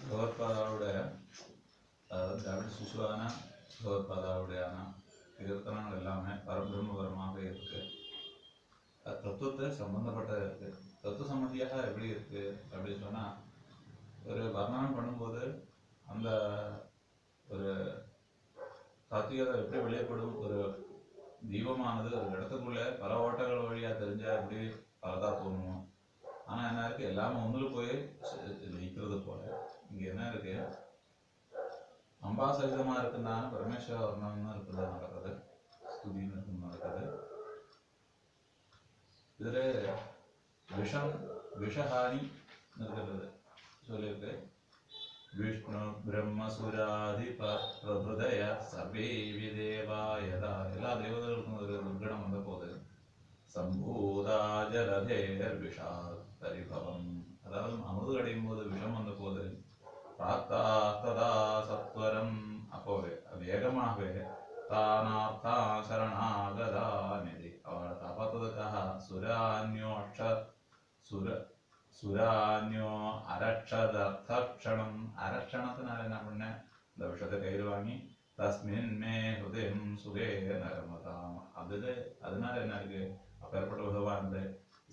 ഭഗവത്പാദാവുടെ ദ്രാവിഡ ശിശുവാന பகவத்பாதாவுடையான கீர்த்தனங்கள் எல்லாமே பரபிரம்மபரமாக இருக்கு. தத்துவத்தை சம்பந்தப்பட்ட இருக்கு. தத்துவ சம்பந்தியாக எப்படி இருக்கு அப்படின்னு சொன்னா, ஒரு வர்ணனம் பண்ணும்போது அந்த ஒரு சாத்தியத்தை எப்படி வெளியப்படும், ஒரு தீபமானது ஒரு இடத்துக்குள்ள பல ஓட்டங்கள் வழியா தெரிஞ்சா எப்படி பலதா தோணுமோ, ஆனா என்ன இருக்கு, எல்லாமே ஒண்ணுல போய் நிற்கிறது போல இங்க என்ன இருக்கு, அம்பாசகிதமா இருக்குன்னா பரமேஸ்வர வர்ணனம் இருக்கிறது நடக்குது, ஸ்துதின்னு நடக்குது. இதுல விஷஹானி இருக்கிறது சொல்லியிருக்கு. விஷ்ணு பிரம்மசுராதி பிரபுதய சர்வே தேவா யதா, எல்லா தேவதைகளுக்கும் ஒரு துர்கணம் வந்த போது சம்பூதா ஜலதேர் விஷா பரிபவம், அதாவது அமுது அடையும் போது விஷம் வந்த போது பிராத்தா ததா சத்வரம், அப்போ வேகமாகவே தானார்த்தா சரணாகதா நிதி, அவளை காப்பாற்றுவதற்காக சுரான்யோ அரட்சதர்த்தக்ஷணம், அரட்சணத்தினால என்ன பண்ண, இந்த விஷத்தை கையில் வாங்கி தஸ்மின் மே ஹிருதயம் சுகே நரமதாம், அதனால என்ன இருக்கு, அப்பேற்பட்ட பகவான்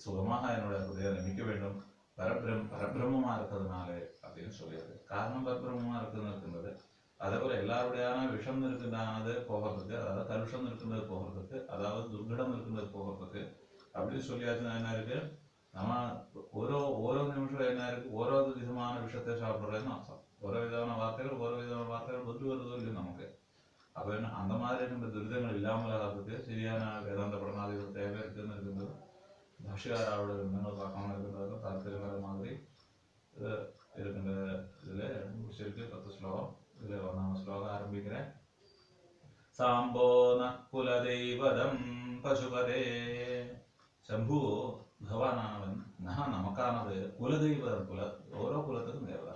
சுகமாக என்னோட ஹிருதயம் நிமிக்க வேண்டும், பரபிரம்மமா இருக்கிறதுனால அப்படின்னு சொல்லியது. காரணம் பரபிரம்மமா இருக்கின்றது. அதே போல எல்லாருடையான விஷம் இருக்கின்றது போகிறதுக்கு, அதாவது கலுஷம் இருக்கின்றது போகிறதுக்கு, அதாவது துர்கடம் இருக்கின்றது போகிறதுக்கு அப்படின்னு சொல்லியாச்சுன்னா என்ன இருக்கு, நம்ம ஓரோ நிமிஷம் என்ன இருக்கு, ஓரோ விதமான விஷயத்தை சாப்பிட்றதுன்னு அர்த்தம். ஓரோ விதமான வார்த்தைகள் வந்து வருதோ இல்லையும் நமக்கு. அப்போ என்ன, அந்த மாதிரி இருக்கின்ற துரிதங்கள் இல்லாமல் ஆகிறதுக்கு சரியான வேதாந்த படமாதிகள் தேவை இருக்குன்னு இருக்கின்றது. பாஷ்யகாரோட எண்ணங்கள் பார்க்காம இருக்கின்றது தாத்பரியங்கிற மாதிரி இருக்கின்ற இதுல முடிச்சிருக்கு 10 ஸ்லோகம். இதுல 1ஆம் ஸ்லோகம் ஆரம்பிக்கிறேன். சாம்போ நக்குலதெய்வதம் பசுபதே, ശംഭു ഭഗവാനാണവൻ, നഹ നമുക്കാണത് കുലദൈവം, ഓരോ കുലത്തിനും ദേവത.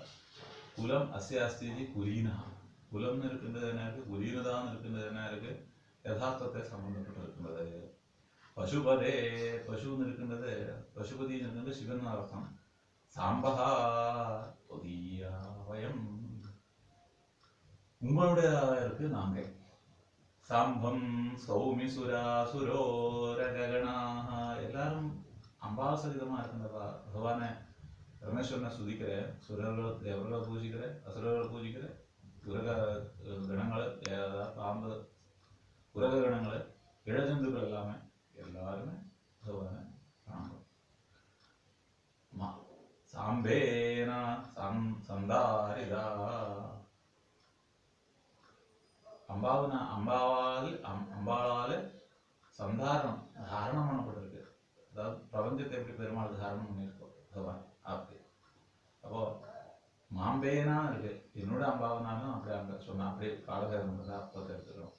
കുലം അസ്യാസ്തി കുലീന, കുലം എന്ന് இருக்கின்றது என்ன இருக்கு, குலீனதான் இருக்கின்றது என்ன இருக்கு, யதார்த்தத்தை சம்பந்தப்பட்டு இருக்கின்றது. பசுபதே, பசுன்னு இருக்கின்றது, பசுபதினு இருக்கின்றது சிவன் அர்த்தம். சாம்பகா வயம், உங்களுடையதாக இருக்கு நாங்கள். சாம்பம் சௌமி சுராசுரோரகணாக, எல்லாரும் அம்பாசகிதமா இருக்கின்ற பகவானை பரமேஸ்வரனை சுதிக்கிற சுரர்கள் தேவர்களை பூஜிக்கிற, அசுரர்களை பூஜிக்கிற, உலக கணங்களை, பாம்பு உலக கணங்களை, இழஜந்துக்கள் எல்லாமே பகவானை காணும். சாம்பேன சந்தாரிதா, அம்பாளால சந்தாரணம் தாரணம் பண்ணப்பட்டிருக்கு. அதாவது பிரபஞ்சத்தை எப்படி பெருமாள் தாரணம் பண்ணியிருக்கோம் பகவான் அப்படி. அப்போ மாம்பேனா இருக்கு, என்னோட அம்பாவனாலும் அப்படி அங்க சொன்னா அப்படியே காலகேரம் அர்த்தத்தை எடுத்துக்கிறோம்.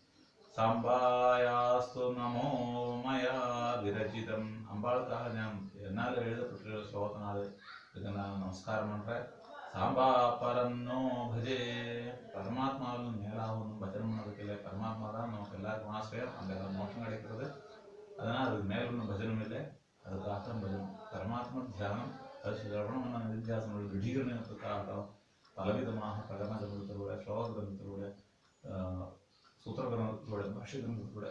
சாம்பாயாஸ்து நமோ மயா விரஜிதம், அம்பாளுக்காக நான் என்னால் எழுதப்பட்டிருக்கிற ஸ்லோகத்தினால இதுக்கு நான் நமஸ்காரம் பண்றேன். சாம்பா பரன்னோ பஜே, பரமாத்மாவிலும் மேலாகவும் பஜனம் பண்ணதுக்கு பரமாத்மா தான் நமக்கு எல்லாருக்கும் ஆசிரியர், அங்கே மோட்சம் கிடைக்கிறது. அதனால் அதுக்கு மேல ஒன்றும் பஜனம் இல்லை, அதுக்காக பஜனம். பரமாத்மா தியானம் அது சிரவணமான நிதித்தியாசனோட திடீகரணத்துக்காகட்டும் பலவிதமாக பிரகரண கிரந்தத்திலூட, ஸ்லோக கிரந்தத்திலூட, சூத்திர கிரந்தத்திலூட, பாஷ்ய கிரந்தத்திலூட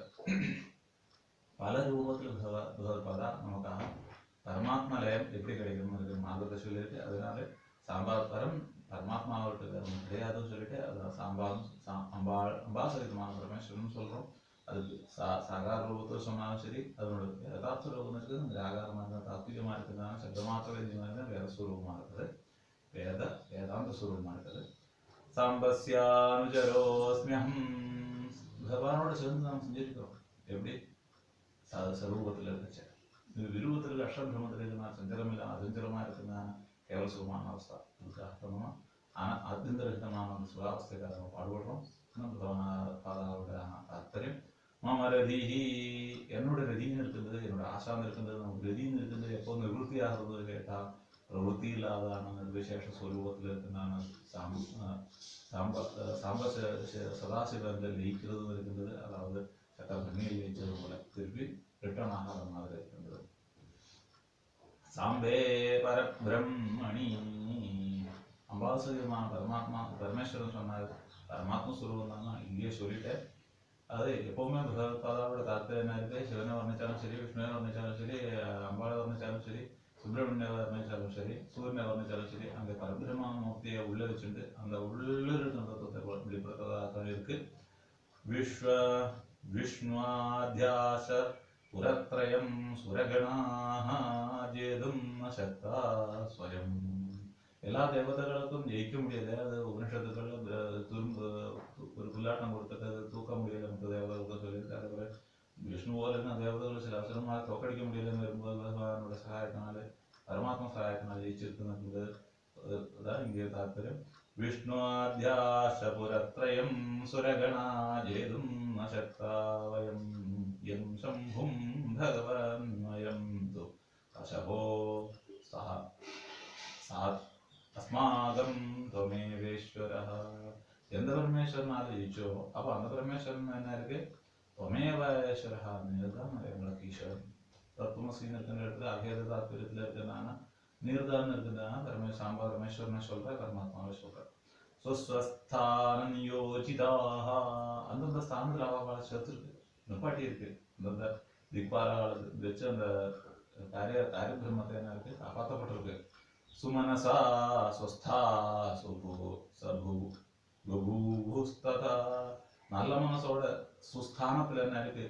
பல ரூபத்தில் பகவத்பாதா நமக்காக பரமாத்மா லயம் எப்படி கிடைக்கணும்னு மார்க்கத்தை சொல்லியிருக்கு. அதனால சாம்பாத்பரம் பரமாத்மாவுக்கு கிடையாதுன்னு சொல்லிட்டு அது அம்பாசகிதமான பரமேஸ்வரன் சொல்றோம். அதுக்கு சாகார ரூபத்தை சொன்னாலும் சரி, அதனோட யதார்த்த ரூபம் இருக்குது, நிராகாரமாக இருந்தால் தாத்விகமாக இருக்கிறதுனால சப்தமாத்திர இருந்தால் வேத ஸ்வரூபமாக இருக்குது, வேதாந்த ஸ்வரூபமாக இருக்குது. சாம்பஸ்யானுஜரோஸ்மியம், பகவானோட சேர்ந்து நாம் செஞ்சிருக்கிறோம். எப்படி சரூபத்தில் இருந்துச்சு, இது விருவத்தில் அஷ்டபிரமத்தில் இருக்குன்னா சஞ்சலம் இல்லை, அதுஞ்சலமாக இருக்குன்னா கேவல சுகமான அவஸ்தா, அதுக்கு அர்த்தமா. ஆனால் அத்தியந்தரகிதமான அந்த சுகாவஸ்தைக்காக நம்ம பாடுபடுறோம். பாதாவோட தாத்பரியம் மம ரதிஹி, என்னோட ரதின்னு இருக்கின்றது, என்னோட ஆசாந்து இருக்கின்றது, நமக்கு ரதின்னு இருக்கின்றது. எப்போ நிவൃத்தி ஆகிறது கேட்டால் பிரவൃத்தி இல்லாதான விசேஷ ஸ்வரூபத்தில் இருக்கின்றான சதாசிவங்கள் லயிக்கிறது இருக்கின்றது. அதாவது சக்கர தண்ணீர் லயிச்சது போல திருப்பி ரிட்டர்ன் ஆகாத மாதிரி இருக்கின்றது. சாம்பே பரபிரம்மணி அம்பாசுரியமான பரமாத்மா பரமேஸ்வரன் சொன்னார். பரமாத்மா சொல்லுவதுனா இங்கேயே சொல்லிட்டேன். அது எப்பவுமே பகவத்பாதாவோட தாத்பര്യം என்ன இருக்கு? சிவனை வர்ணிச்சாலும் சரி, விஷ்ணுவை வர்ணிச்சாலும் சரி, அம்பாளை வர்ணிச்சாலும் சரி, சுப்பிரமணிய வர்ணிச்சாலும் சரி, சூரியனை வர்ணிச்சாலும் சரி, அங்கே பரபிரம்ம மூர்த்தியை உள்ள வச்சுட்டு அந்த உள்ள இருக்கிற தத்துவத்தை வெளிப்படுத்துவதாக இருக்கு. விஸ்வ விஷ்ணுவாத்யாச புரத்ரயம் சுரகணாஹ ஜேதும் நசக்தா ஸ்வயம். எல்லா தேவதைகளுக்கும் ஜெயிக்க முடியாது. அது உபனிஷத்துக்கள் துரும்பு ஒரு புல்லாட்டம் கொடுத்துட்டு தூக்க முடியல மற்ற தேவதைகளுக்கு சொல்லியிருக்கு. அதேபோல விஷ்ணு போல இருக்க தேவதைகள் சில அவசரமாக தோக்கடிக்க முடியலன்னு வரும்போது பகவானோட சகாயத்தினால பரமாத்மா சகாயத்தினால ஜெயிச்சிருக்குன்னு அதான் இங்கே தாத்பര്യം. விஷ்ணுவாத்யாச புரத்ரயம் சுரகணா ஜேதும் நசக்தா வயம் யம் சம்பும் பகவான் வயம் து கசபோ சஹ சாத் அஸ்மாகம் त्वमेवेश्वरः. எந்த பரமேஸ்வரனால ஜெயிச்சோ அப்போ அந்த பரமேஸ்வரன் என்ன இருக்கு? त्वमेव ஈஸ்வரः நீர்தான் எங்களுக்கு ஈஸ்வரன். தத்துவமசின்னு இருக்கிற இடத்துல அகேத தாத்பரியத்தில் இருக்கிறதுனால நீர்தான் இருக்கிறதுனால பரமேஸ்வரனை சொல்ற, பரமாத்மாவை சொல்ற. ஸ்வஸ்வஸ்தானம் யோஜிதாக அந்தந்த ஸ்தானத்தில் அவளை சேர்த்துருக்கு, நிப்பாட்டி இருக்கு. அந்தந்த திக்பாலாளது வச்சு அந்த காரியபிரம்மத்தை என்ன இருக்கு? காப்பாற்றப்பட்டிருக்கு. சுமனசா ஸ்வஸ்தா சுபு சபு பபூஸ்ததா. நல்ல மனசோட சுஸ்தானத்துல என்ன இருக்கு?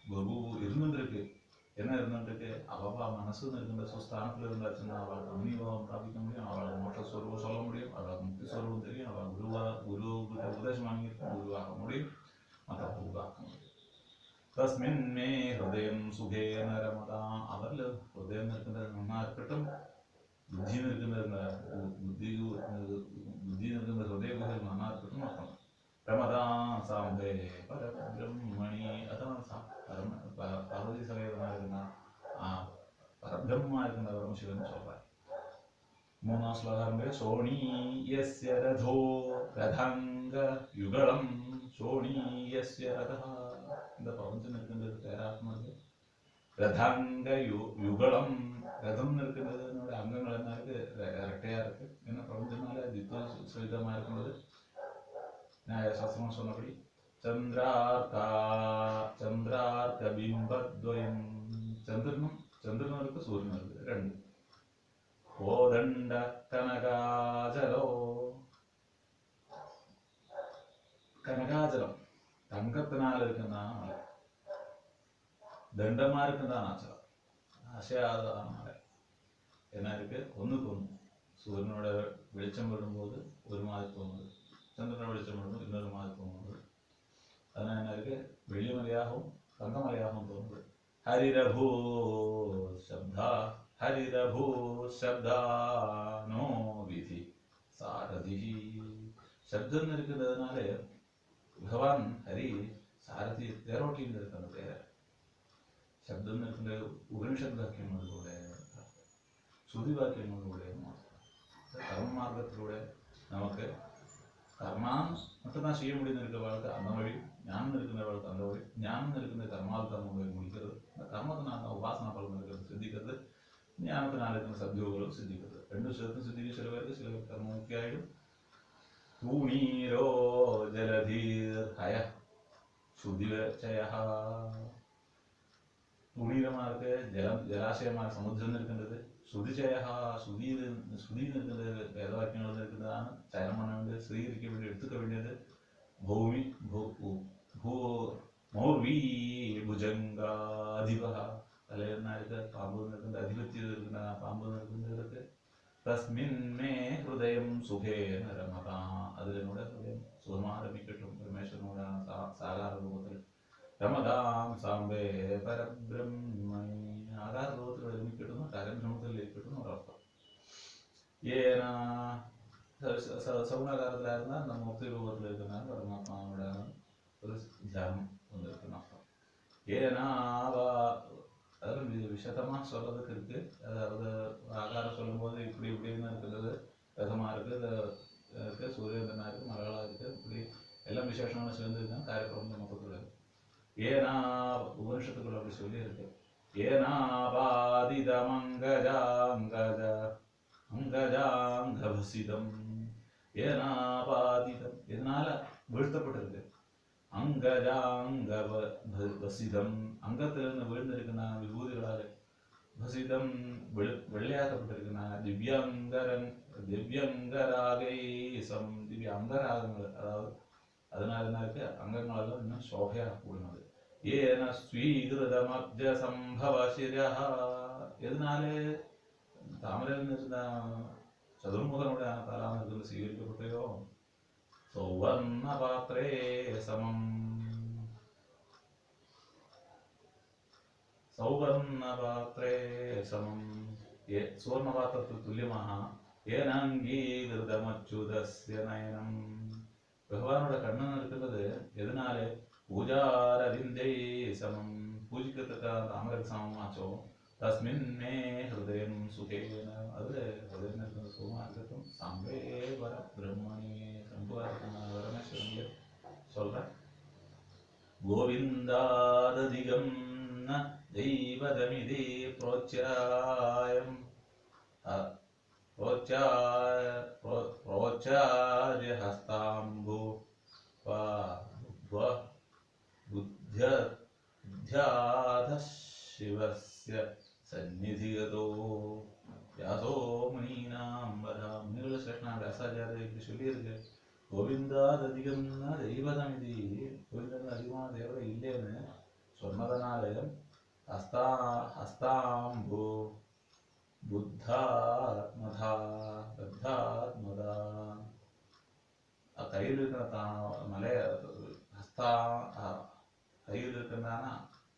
பபு இருந்துருக்கு. என்ன இருந்துருக்கு? அவள் மனசுன்னு இருக்கின்ற சுஸ்தானத்துல இருந்தாச்சுன்னா அவள் அம்னிபாவம் பிராபிக்க முடியும், அவள் மோட்ச ஸ்வரூபம் சொல்ல முடியும், அவள் முக்தி ஸ்வரூபம் தெரியும், அவள் குரு உபதேசம் வாங்கியிருக்க குருவாக முடியும், மற்ற உருவாக்க முடியும். தஸ்மின் மே ஹிருதயம் சுகேன ரமதா. அவரில் ஹிருதயம் இருக்கின்றது நன்னா இருக்கட்டும், புத்தின்னு இருக்கின்ற புத்தின்னு இருக்கின்ற ஹிருதயங்கள் நன்னா இருக்கட்டும் அர்த்தம். ரமதான் சாம்பே பரபிரம்மணி. அதான் பார்வதி சமேதமாக இருக்குன்னா பரபிரம்மா இருக்கின்ற பரமசிவன் சொல்றார். மூணாம் ஸ்லோகம் சோணி யஸ்ய ரதோ ரதங்க யுகலம் சோணி யஸ்ய ரதா. இந்த பிரபஞ்சம் இருக்கின்றது பேராத்மாவுக்கு ரதங்க யுகலம். ரதம் இருக்கின்றது அங்கங்கள் என்ன இருக்கு? ரெட்டையா இருக்கு. ஏன்னா பிரபஞ்சனால தித்வ சுவிதமா இருக்கும்போது நியாயசாஸ்திரம் சொன்னபடி சந்திரார்க்க பிம்பத்வயம். சந்திரனும் இருக்கு, சூரியனும் இருக்கு, ரெண்டு. கோதண்ட கனகாஜலோ. கனகாஜலம் தங்கத்தினால இருக்குன்னா மலை, தண்டமா இருக்குன்னா ஆச்சலம், அசையாதான மலை. என்ன இருக்கு? ஒண்ணுக்கு ஒண்ணு. சூரியனோட வெளிச்சம் விடும்போது ஒரு மாதிரி தோணுது, சந்திரனோட வெளிச்சம் விடும்போது இன்னொரு மாதிரி தோணுது. அதனால என்ன இருக்கு? வெள்ளிமலையாகவும் தங்கமலையாகவும் தோணுது. ஹரிரபூ சப்தா ஹரிரபூ சப்தானோ விதி சாரதி. சப்தம் இருக்கிறதுனால பகவான் ஹரி சாரதி தேரோட்டின்னு இருக்கு. அந்த தேர ശബ്ദം നിൽക്കുന്ന ഉപനിഷത്ത് വാക്യങ്ങളിലൂടെ ശ്രുതി വാക്യങ്ങളിലൂടെ കർമ്മമാർഗത്തിലൂടെ നമുക്ക് കർമ്മം மட்டும் தான் செய்ய முடியும்னு இருக்கிறவர்களுக்கு அந்த வழி, ஞானம் இருக்கிறவர்களுக்கு அந்த வழி. ஞானம் இருக்கிற கர்மாவுக்கு அந்த வழி முடிக்கிறது, அந்த கர்மத்தினால உபாசனா பலம் இருக்கிறது சித்திக்கிறது, ஞானத்தினால இருக்கிற சத்யோகங்களும் சித்திக்கிறது. ரெண்டும் சேர்த்து சித்திக்கு சில பேருக்கு சில கர்ம முக்கிய ஆயிடும். தூணீரோ ஜலதீர் ஹய சுதிவச்சய. துணீரமாக இருக்கு, ஜலாசயமாக சமுத்திரம் இருக்கின்றது. சுதிஜயா சுதின்னு இருக்கின்றது, வேத வாக்கியங்கள் இருக்கின்றதான சயனம் பண்ண வேண்டியது, ஸ்ரீரிக்க வேண்டியது, எடுத்துக்க வேண்டியது. பூமி மௌர்வி புஜங்காதிபா. தலையில் என்ன இருக்கு? பாம்பு இருக்கின்ற அதிபத்தியம் இருக்கின்ற பாம்பு இருக்கின்றது. தஸ்மின் மே ஹிருதயம் சுகேன ரமதா. அதில் என்னோட ஹிருதயம் சுகமாக ரமிக்கட்டும் பரமேஸ்வரனோட சாகார ரூபத்தில். ரமதாம் சாம்பே பரபிரம்மணி. ஆகார ரூபத்தில் ரமிக்கட்டும், காரியபிரமத்தில் இருக்கட்டும் ஒரு அர்த்தம். ஏன்னா சகுணகாரத்தில் இருந்தால் அந்த முக்தி ரூபத்தில் இருக்கிறனால பரமாத்மாவோட ஒரு தியானம் வந்திருக்குன்னு அர்த்தம். ஏன்னா அதாவது விஷதமாக சொல்றதுக்கு இருக்கு. அதாவது ஆகாரம் சொல்லும்போது இப்படி இப்படின்னு இருக்கிறது, ரதமாக இருக்குது, இருக்கு சூரியனா இருக்கு, மலகளா இருக்கு, இப்படி எல்லாம் விசேஷமான சேர்ந்து இருக்காங்க காரியப்பிரபஞ்ச மொத்தத்தில். ஏன்னா உபனிஷத்துக்குள்ள அப்படி சொல்லி இருக்கு. அங்கஜாங்கபசிதம் ஏனாபாதிதம் எதனால வீழ்த்தப்பட்டிருக்கு. அங்கஜாங்கபசிதம் அங்கத்திலிருந்து வீழ்ந்திருக்குன்னா விபூதிகளால பசிதம் வெள்ளையாக்கப்பட்டிருக்குன்னா திவ்யங்கராகேசம் திவ்ய அங்கராகங்கள் அதாவது அதனால என்ன இருக்கு அங்கங்களெல்லாம் இன்னும் சோகையாக கூடினது. ஏன ஸ்வீகிருதமப்ஜ சம்பவ சிரஹ எதனாலே தாமரையில் இருந்த சதுர்முகனுடைய தலாமிருந்து സ്വീകരിക്കപ്പെട്ടയോ. സൗവർണ പാത്രേ സമം സൗവർണപാത്രേ സമം സുവർണപാത്രത്തിൽ തുല്യമാണ്. ഏനാംഗീകൃതമച്യുതസ്യ നയനം ഭഗവാനുടെ കണ്ണ് നിൽക്കുന്നത് എതിനാല് പൂജാരവിന്ദേ സമം പൂജിക്കത്തക്ക താമരക്ക് സമമാച്ചോ. തസ്മിൻ മേ ഹൃദയം സുഖേന അത് ഹൃദയം നിൽക്കുന്ന സുഖമാർക്കും സമ്പേ വര ബ്രഹ്മണി സമ്പുവാർക്കുന്ന പരമേശ്വരനിൽ சொல்றேன். கோவிந்தாததிகம் ந தெய்வதமிதி प्रोच्चार्य हस्ताम्बु बुद्ध्याध शिवस्य सन्निधिगतो व्यासो मुनीनां वदा मुनिகள் श्रेष्ठனான வியாசாச்சாரியர் இப்படி சொல்லியிருக்கு. கோவிந்தாததிகம்னா தெய்வதமிதி கோவிந்தன் அதிகமான தேவதை இல்லைன்னு சொன்னதனால ஹஸ்தாம்பு புத்தாத்மதா பத்தாத்மதா கையில் இருக்கிற மலைய ஹஸ்தா கையில் இருக்கிறதானா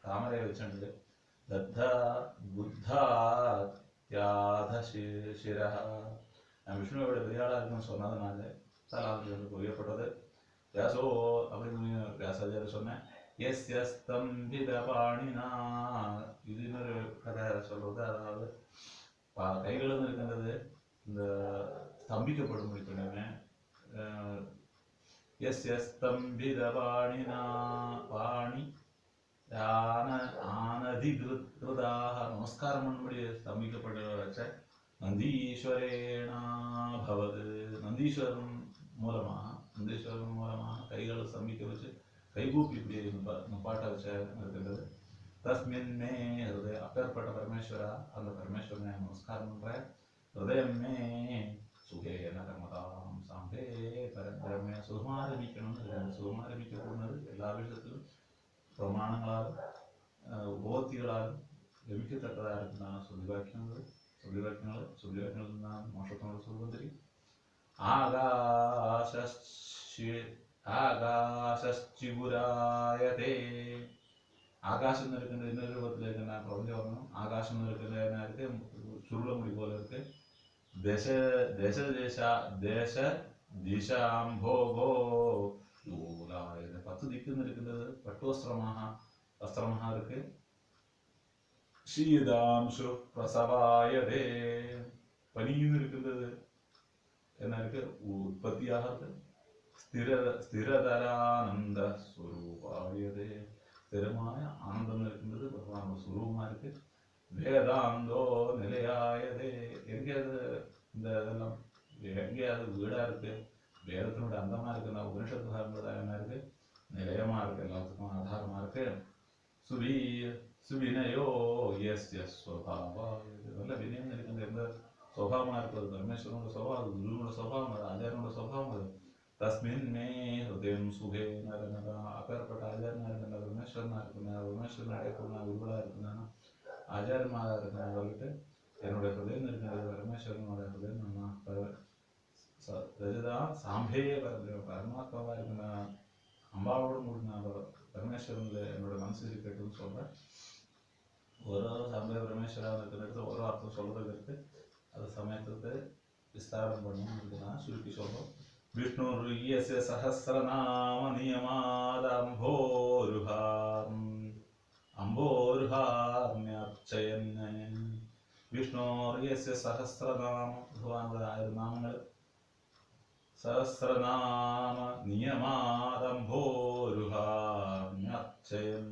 தாமரையை வச்சுட்டு தத்தா புத்தாத்யாத சிரஹ விஷ்ணுவோட பெரியாளா இருக்குன்னு சொன்னதுனால தலாந்து புரியப்பட்டது. வியாசோ அப்படின்னு வியாசாச்சாரியர் சொன்னேன். எஸ்ய ஸ்தம்பித பாணினா இது இன்னொரு கதை சொல்றது. அதாவது கைகளும் இருக்கின்றது இந்த ஸ்தம்பிக்கப்படும்படி பண்ணுவேன். எஸ்ய ஸ்தம்பித பாணினா பாணி ஆனதிகிருதாக நமஸ்காரம் பண்ணும்படி ஸ்தம்பிக்கப்பட வச்ச நந்தீஸ்வரேனா பவது நந்தீஸ்வரன் மூலமாக கைகளை ஸ்தம்பிக்க வச்சு கைகூப்பி இப்படி பாட்டை வச்ச இருக்கின்றது. தஸ்மின் மே ஹிருதய அப்பேற்பட்ட பரமேஸ்வரா அந்த பரமேஸ்வரனை நமஸ்காரம் பண்றேன். ஹிருதயம் மே சுகேன ரமதாம் சாம்பே பரமே சுகமாரம்பிக்கணும்னு இருக்காங்க. சுகமாரம்பிக்கக்கூடாது எல்லா விஷயத்திலும் பிரமாணங்களாலும் உபோத்திகளாலும் லபிக்கத்தக்கதாக இருக்குன்னா சொல்லிவாக்கியங்கள் தான் மோஷத்தோட சொல்வது தெரியும். ആകാശിപുരായതേ ആകാശം നിൽക്കുന്ന ഇന്നൊരു രൂപത്തിലേക്ക് ഞാൻ പ്രപഞ്ചം പറഞ്ഞു. ആകാശം നിൽക്കുന്നതിനകത്ത് ചുരുളമുടി പോലെ ഇருக்கு. ദിശാംഭോഗോ 10 ദിക്ക് നിൽക്കുന്നത് വസ്ത്രമഹ இருக்கு. ശീതാംശു പ്രസവായതേ പനിയും இருக்கின்றது என்ன இருக்கு உற்பத்தியாகிறது. സ്ഥിരതരാനന്ദ സ്വരൂപായതേ സ്ഥിരമായ ആനന്ദം നിൽക്കുന്നത് ഭഗവാനോட സ്വരൂപமா இருக்கு. வேதாந்தோ நிலையாயதே எங்கேயாவது இந்த இதெல்லாம் எங்கேயாவது வீடா இருக்கு வேதத்தினோட அந்தமா இருக்குன்னா உபனிஷத்து பாகங்களோட என்ன இருக்கு நிலையமா இருக்கு எல்லாத்துக்கும் ஆதாரமா இருக்கு. சுவினயோ எஸ்ய ஸ்வபாவா நல்ல வினயம் இருக்கின்ற எந்த സ്വഭാവമാണ് இருப்பது பரமேஸ்வரனோட സ്വഭാവம் அது குருவோட സ്വഭാவம் அது ஆச்சாரியனோட സ്വഭാவம் அது. தஸ்மின் மே ஹிருதயம் சுகேன ரமதா அப்பேற்பட்ட ஆச்சாரியனா இருக்கின்ற பரமேஸ்வரனா இருக்குன்னா பரமேஸ்வரன் அடையக்கூடிய குருவா இருக்குன்னா ஆச்சாரியமாக இருக்கிற சொல்லிட்டு என்னுடைய ஹிருதயம் இருக்கிறது பரமேஸ்வரனோட ஹிருதயம் நம்ம ரஜதான் சாம்பே பரமாத்மாவா இருக்கிற அம்பாவோடு முடிஞ்ச பரமேஸ்வரன்ல என்னோட மனசு இருக்கட்டும்னு சொல்றேன். ஓரோ சாம்பே பரமேஸ்வரா இருக்கிறது ஓரோ அர்த்தம் சொல்றதுக்கு இருக்கு. அது சமயத்துக்கு விஸ்தாரம் பண்ணணும் இருக்குன்னா சுருக்கி சொல்றோம். விஷ்ணுர்யஸ்ய சஹஸ்ரநாம അംബോരുഹാർമ്യർച്ചയൻ വിഷ്ണോർയസ്യ സഹസ്രനാമ ഭഗവാനുടെ 1000 നാമങ്ങൾ സഹസ്രനാമ നിയമാദംഭോരുഹാർമ്യർച്ചയൻ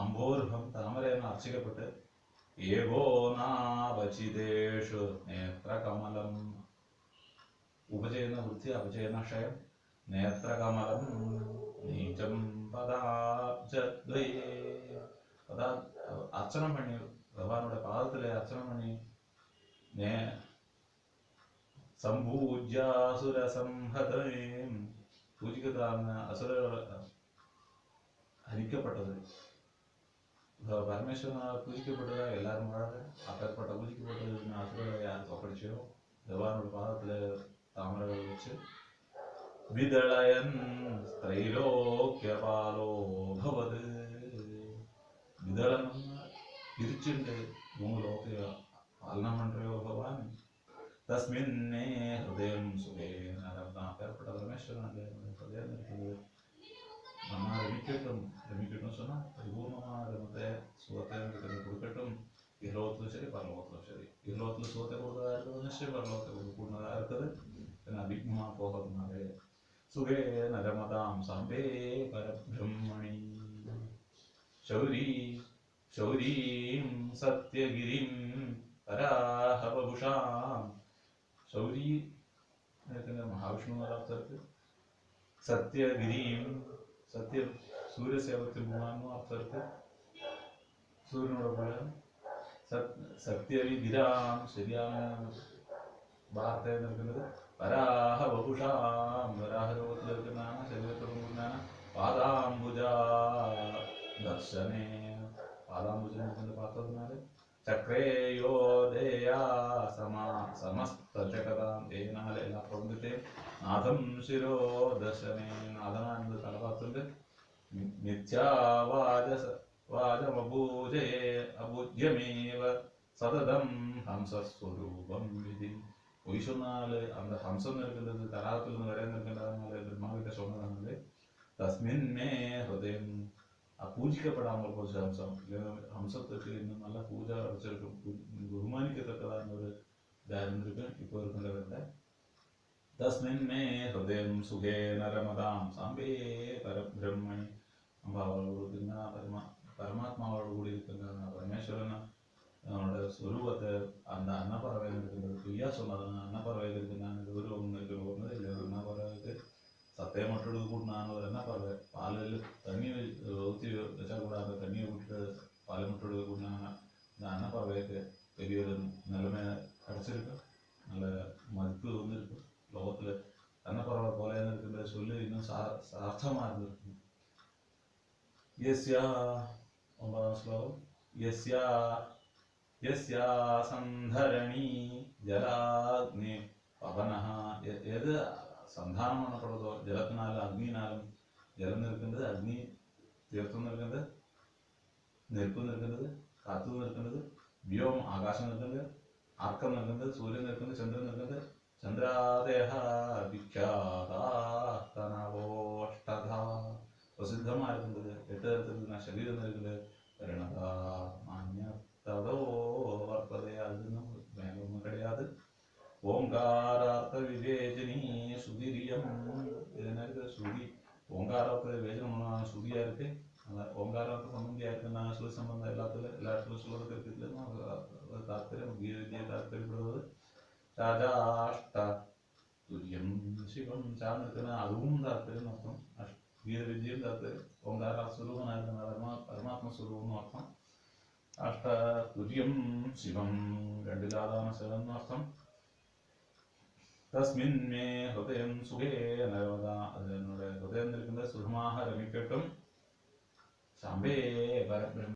അംബോർഹം താമര എന്ന് അർച്ചിക്കപ്പെട്ട് ഏകോ നാവചിതേഷു നേത്രകമലം ഉപചയന വൃത്തി അപചയന ക്ഷയം നേത്രകമലം നീചം പദാബ്ജദ്വയേ അർച്ചനം പണി ഭഗവാനുടെ പാദത്തിലെ അർച്ചനം പണി സംഭൂജ്യാസുരസംഹതയും പൂജിക്കത്താന്ന് അസുരകൾ ഹരിക്കപ്പെട്ടത് പരമേശ്വരനാൽ പൂജിക്കപ്പെട്ടത് എല്ലാവരും വളരെ അപ്പേർപ്പെട്ട പൂജിക്കപ്പെട്ടത് അസുരകളെ ആർ തോക്കടിച്ചോ ഭഗവാനുടെ പാദത്തിലെ താമരകൾ വെച്ച് വിദളയൻ ത്രൈലോക്യപാലോ ഭവത് വിദളനം തിരിച്ചുണ്ട് മൂന്ന് ലോക പാലനം പണ്ടോ ഭഗവാൻ തസ്മിന്നേ ഹൃദയം സുഖേന പേർപ്പെട്ട പരമേശ്വരനല്ലേ ഹൃദയം നിൽക്കുന്നത് നന്നാ രമിക്കട്ടും சொன்னா പരിപൂർണമായ രമത്തെ സുഖത്തെ കൊടുക്കട്ടും ഇഹലോകത്തിലും ശരി പരലോകത്തിലും ശരി ഇഹലോകത്തിൽ സുഖത്തെ കൊടുത്തതായിരിക്കും നിശ്ചയം പരലോകത്തെ കൊടുക്കുന്നതായിരിക്കത് പിന്നെ അഭിജ്ഞമാ പോകുന്നത് സുഖേന രമതാം സാംബേ പരബ്രഹ്മണി ശൗരീം സത്യഗിരിം പരാഹവഭുഷാം ശൗരി മഹാവിഷ്ണു അർത്ഥർക്ക് സത്യഗിരിയും സത്യ സൂര്യസേവത്തിൽ പോകാനും അർത്ഥർക്ക് സൂര്യനോടൊപ്പം സത്യവിധിരാം ശരിയായ വാർത്ത നിൽക്കുന്നത് വരാഹവപുഷാം വരാഹരൂപത്തിൽ നിൽക്കുന്നതാണ് ശരീരത്തോടുകൂടിയാണ് പാദാംബുജ ദർശനേ പാദാംബുജ നിൽക്കുന്ന പാത്രത്തിനാല് ചക്രേയോദയാ സമസ്ത ജഗതാം ഏനാല് എല്ലാ പ്രപഞ്ചത്തെയും നാഥം ശിരോ ദർശനേ നാഥനാനന്ദ തലപാത്രത്തിൽ മിഥ്യാവാചമഭൂജയേ അഭൂജ്യമേവ സതതം ഹംസസ്വരൂപം വിധി பொய் சொன்னால் அந்த ஹம்சம் இருக்கின்றது தராகத்தில் இருந்து வரைய இருக்கின்றதுனால பிரம்மாவிட்ட சொன்னதுனால தஸ்மின் மே ஹிருதயம் பூஜிக்கப்படாமல் போச்சு ஹம்சம் ஹம்சத்துக்கு இன்னும் நல்லா பூஜை அடைச்சிருக்கும் குருமானிக்கத்தக்கதான ஒரு இதாக இருந்திருக்கு இப்போ இருக்கின்றதில்ல தஸ்மின் மே ஹிருதயம் சுகே நரமதாம் சாம்பே பரபிரம்மணி நம்ம அவளோட பரமாத்மாவோட கூடி இருக்கின்ற பரமேஸ்வரன் அவனோட സ്വരൂപത്തെ அந்த அன்னப்பறவையில் இருக்கின்றது பொய்யா சொன்னதுன்னா அன்னப்பறவையில் இருக்குன்னான்னு ஒரு ஒன்று இருக்கிற ஒன்று இல்லை ஒரு அன்னப்பறவைக்கு சத்தையை மட்டும் எடுக்க கூட்டினான்னு ஒரு அன்னப்பறவை பாலில் தண்ணி ஊற்றி வச்சா கூட அந்த தண்ணியை விட்டு பாலை மட்டும் எடுக்க கூட்டினாங்க இந்த அன்னப்பறவைக்கு பெரிய ஒரு நிலைமை கிடச்சிருக்கு நல்ல மதிப்பு வந்து இருக்கு லோகத்தில் அன்னப்பறவை போல இருக்கின்ற சொல்லி இன்னும் சார்த்தமாக இருந்திருக்கு யஸ்யா 9ാം ശ്ലോകം യസ്യാ സന്ധരണി ജലാഗ്നി പവനഃ ഏത് സന്ധാനം എന്നപ്പെടുന്നതോ ജലത്തിനാലും അഗ്നിയിനാലും ജലം നിൽക്കുന്നത് അഗ്നി തീർത്ഥം നിൽക്കുന്നത് നെരുപ്പ് നിൽക്കുന്നത് കാത്തു നിൽക്കുന്നത് വ്യോം ആകാശം നിൽക്കുന്നത് ആർക്കം നിൽക്കുന്നത് സൂര്യൻ നിൽക്കുന്നത് ചന്ദ്രൻ നിൽക്കുന്നത് ചന്ദ്രാദേഹ വിഖ്യാതാഷ്ടധ പ്രസിദ്ധമായിരുന്നത് 8 തരത്തിലുള്ള ശരീരം നിൽക്കുന്നത് പരിണത മാന്യതോ വർത്തതേ അതിനും വേഗമൊന്നും கிடையாது ஓங்காரார்த்த விவேஜனி சுதிரியம் இதனால சுதி ஓங்காரார்த்த விவேஜனம் சுதியா இருக்கு அந்த ஓங்காரார்த்த சம்பந்தியா இருக்குன்னா சுதி சம்பந்தம் எல்லா இடத்துலையும் சொல்றதுக்கு இருக்குது தாத்பര്യം ഗീതവിദ്യ താല്പര്യപ്പെടുന്നത് രാജാഷ്ട തുര്യം ശിവം ചാർന്ന് നിൽക്കുന്ന അതും താല്പര്യം അർത്ഥം ഗീതവിദ്യയും താല്പര്യം ഓങ്കാര സ്വരൂപനായിരുന്ന പരമാത്മസ്വരൂപം അർത്ഥം അഷ്ട തുര്യം ശിവം രണ്ടിലാതാണ് ശിവം അർത്ഥം തസ്മിൻ മേ ഹൃദയം സുഖേ നരവത അതിനോട് ഹൃദയം നിൽക്കുന്നത് സുഖമാഹ രമിക്കട്ടും ശാംബേ പരബ്രഹ്മ